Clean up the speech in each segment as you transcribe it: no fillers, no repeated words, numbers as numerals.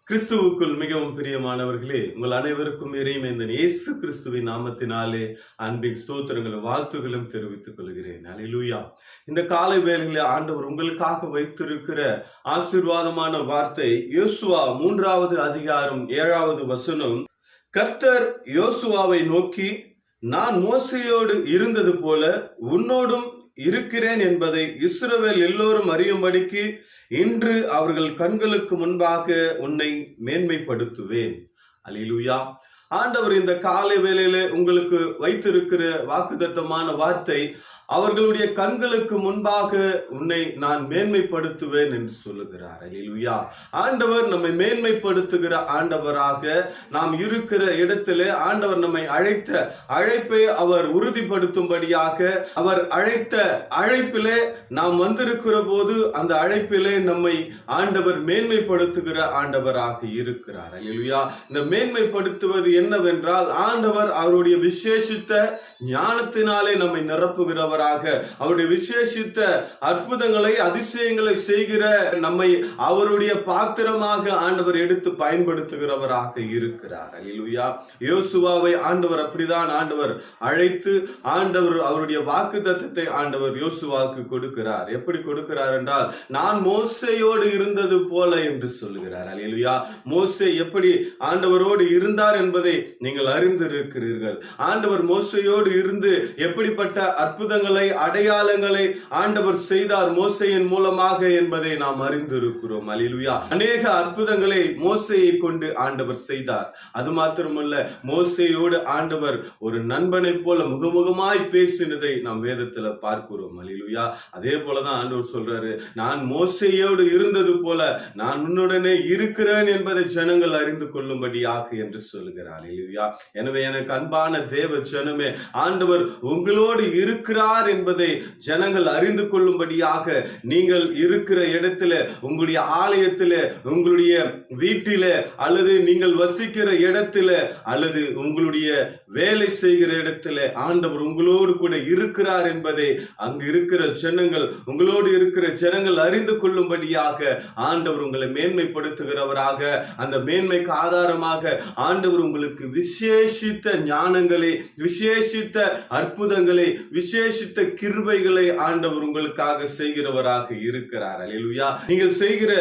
கிறிஸ்துவுக்குள் மிகவும் பிரியமானவர்களே, உங்கள் அனைவருக்கும் இறைமைந்தன் இயேசு கிறிஸ்துவின் நாமத்தினாலே அன்பின் ஸ்தோத்திரங்களும் வாழ்த்துகளும் தெரிவித்துக் கொள்கிறேன். அல்லேலூயா. இந்த காலை வேளையிலே ஆண்டவர் உங்களுக்காக வைத்திருக்கிற ஆசீர்வாதமான வார்த்தை யோசுவா 3வது அதிகாரம் 7வது வசனம். கர்த்தர் யோசுவாவை நோக்கி, நான் மோசேயோடு இருந்தது போல உன்னோடும் இருக்கிறேன் என்பதை இஸ்ரவேல் எல்லோரும் அறியும்படிக்கு இன்று அவர்கள் கண்களுக்கு முன்பாக உன்னை மேன்மைப்படுத்துவேன். அல்லேலூயா. ஆண்டவர் இந்த காலை வேளையிலே உங்களுக்கு வைத்திருக்கிற வாக்குத்தத்தமான வார்த்தை, அவர்களுடைய கண்களுக்கு முன்பாக உன்னை நான் மேன்மைப்படுத்துவேன் என்று சொல்லுகிறார். அல்லேலூயா. ஆண்டவர் நம்மை மேன்மைப்படுத்துகிற ஆண்டவராக நாம் இருக்கிற இடத்திலே ஆண்டவர் நம்மை அழைத்த அழைப்பை அவர் உறுதிப்படுத்தும்படியாக, அவர் அழைத்த அழைப்பிலே நாம் வந்திருக்கிற போது அந்த அழைப்பிலே நம்மை ஆண்டவர் மேன்மைப்படுத்துகிற ஆண்டவராக இருக்கிறார். அல்லேலூயா. இந்த மேன்மைப்படுத்துவது என்னவென்றால், ஆண்டவர் அவருடைய விசேஷித்த ஞானத்தினாலே நம்மை நிரப்புகிறவராக, அவருடைய விசேஷித்த அற்புதங்களை அதிசயங்களை செய்கிற நம்மை அவருடைய பாத்திரமாக ஆண்டவர் எடுத்து பயன்படுத்துகிறவராக இருக்கிறார். அல்லேலூயா. யோசுவாவை ஆண்டவர் அப்படிதான் ஆண்டவர் அழைத்து ஆண்டவர் அவருடைய வாக்குத்தத்தத்தை ஆண்டவர் யோசுவாவுக்கு கொடுக்கிறார். எப்படி கொடுக்கிறார் என்றால், நான் மோசேயோடு இருந்தது போல என்று சொல்லுகிறார். அல்லேலூயா. மோசே எப்படி ஆண்டவரோடு இருந்தார் என்பதை நீங்கள் அறிந்திருக்கிறீர்கள். ஆண்டவர் மோசேயோடு இருந்து எப்படிப்பட்ட அற்புதங்களை அடையாளங்களை ஆண்டவர் செய்தார் மோசேயின் மூலமாக என்பதை நாம் அறிந்திருக்கிறோம். அல்லேலூயா. அநேக அற்புதங்களை மோசேயை கொண்டு ஆண்டவர் செய்தார். அது மாத்திரமல்ல, மோசேயோடு ஆண்டவர் ஒரு நண்பனை போல முகமுகமாய் பேசினதை நாம் வேதத்துல பார்க்கிறோம். அல்லேலூயா. அதே போலதான் ஆண்டவர் சொல்றாரு, நான் மோசேயோடு இருந்தது போல நான் உன்னுடனே இருக்கிறேன் என்பதை ஜனங்கள் அறிந்து கொள்ளும்படியாக என்று சொல்லுகிறார். அல்லேலூயா. எனவே எனக்கு அன்பான தேவ ஜனமே, ஆண்டவர் உங்களோடு இருக்கிறார் என்பதை ஜனங்கள் அறிந்து கொள்ளும்படியாக நீங்கள் இருக்கிற இடத்துல, உங்களுடைய ஆலயத்தில, உங்களுடைய வீட்டில, அல்லது நீங்கள் வசிக்கிற இடத்துல, அல்லது உங்களுடைய வேலை செய்கிற இடத்துல ஆண்டவர் உங்களோடு கூட இருக்கிறார் என்பதை அங்கு இருக்கிற ஜனங்கள், உங்களோடு இருக்கிற ஜனங்கள் அறிந்து கொள்ளும்படியாக ஆண்டவர் உங்களை மேன்மைப்படுத்துகிறவராக, அந்த மேன்மைக்கு ஆதாரமாக ஆண்டவர் உங்களுக்கு விசேஷித்த ஞானங்களை, விசேஷித்த அற்புதங்களை, விசேஷித்த கிருபைகளை ஆண்டவர் உங்களுக்காக செய்கிறவராக இருக்கிறார். அல்லேலூயா. நீங்கள் செய்கிற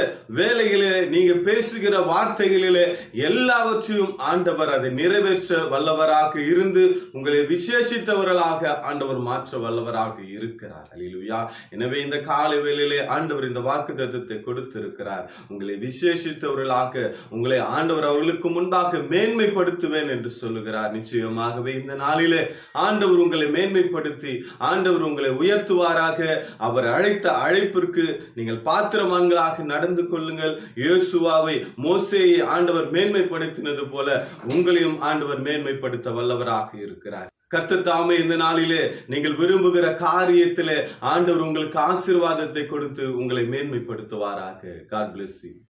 வேலைகளிலே, நீங்க பேசுகிற வார்த்தைகளிலே எல்லாவற்றையும் ஆண்டவர் அதை நிறைவேற்ற வல்லவராக இருந்து உங்களை விசேஷித்தவர்களாக ஆண்டவர் மாற்ற வல்லவராக இருக்கிறார். அல்லேலூயா. எனவே இந்த காலை வேளையிலே ஆண்டவர் இந்த வாக்குத்தத்தத்தை கொடுத்திருக்கிறார். உங்களை விசேஷித்தவர்களாக உங்களை ஆண்டவர் அவர்களுக்கு முன்பாக மேன்மைப்படுத்துவேன் என்று சொல்லுகிறார். நிச்சயமாகவே இந்த நாளிலே ஆண்டவர் உங்களை மேன்மைப்படுத்தி ஆண்டவர் உங்களை உயர்த்துவாராக. அவர் அழைத்த அழைப்பிற்கு நீங்கள் பாத்திரமான்களாக நடந்து கொள்ளுங்கள். யோசுவாவை, மோசேயை ஆண்டவர் மேன்மைப்படுத்தினது போல உங்களையும் ஆண்டவர் மேன்மைப்படுத்த வல்லவராக இருக்கிறார். கர்த்தர் தாமே இந்த நாளிலே நீங்கள் விரும்புகிற காரியத்திலே ஆண்டவர் உங்களுக்கு ஆசீர்வாதத்தை கொடுத்து உங்களை மேன்மைப்படுத்துவாராக. God bless you.